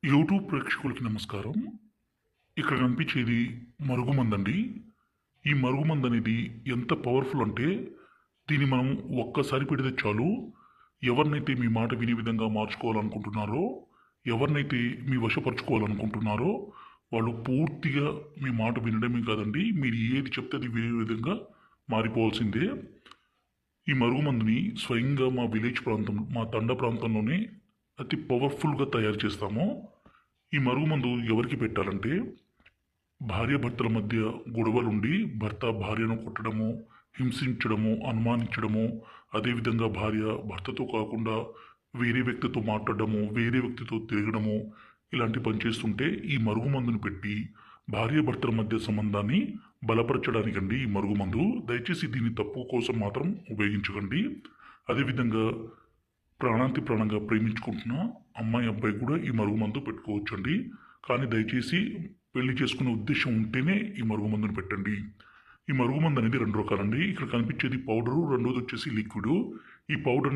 YouTube ప్రేక్షకులకి నమస్కారం. ఇక్కడ కనిపించేది మరుగుమందండి. ఈ మరుగుమందు అనేది ఎంత పవర్ఫుల్ అంటే దీన్ని మనం ఒక్కసారి పెడితే చాలు. ఎవరినైతే మీ మాట వినే విధంగా మార్చుకోవాలనుకుంటున్నారో, ఎవరినైతే మీ వశపరుచుకోవాలనుకుంటున్నారో వాళ్ళు పూర్తిగా మీ మాట వినడమే కాదండి, మీరు ఏది చెప్తే అది వినే విధంగా మారిపోవాల్సిందే. ఈ మరుగుమందుని స్వయంగా మా విలేజ్ ప్రాంతం, మా తండ ప్రాంతంలోనే అతి పవర్ఫుల్గా తయారు చేస్తాము. ఈ మరుగుమందు ఎవరికి పెట్టాలంటే, భార్యాభర్తల మధ్య గొడవలుండి భర్త భార్యను కొట్టడము, హింసించడము, అనుమానించడము, అదేవిధంగా భార్య భర్తతో కాకుండా వేరే వ్యక్తితో మాట్లాడడము, వేరే వ్యక్తితో తిరగడము, ఇలాంటి పని చేస్తుంటే ఈ మరుగుమందుని పెట్టి భార్యాభర్తల మధ్య సంబంధాన్ని బలపరచడానికండి ఈ మరుగుమందు. దయచేసి దీన్ని తప్పు కోసం మాత్రం ఉపయోగించకండి. అదేవిధంగా ప్రాణాంతి ప్రాణంగా ప్రేమించుకుంటున్న అమ్మాయి అబ్బాయి కూడా ఈ మరుగుమందు పెట్టుకోవచ్చండి. కానీ దయచేసి పెళ్లి చేసుకునే ఉద్దేశం ఉంటేనే ఈ మరుగుమందుని పెట్టండి. ఈ మరుగుమందు అనేది రెండు రకాలండి. ఇక్కడ కనిపించేది పౌడరు, రెండోది వచ్చేసి లిక్విడ్. ఈ పౌడర్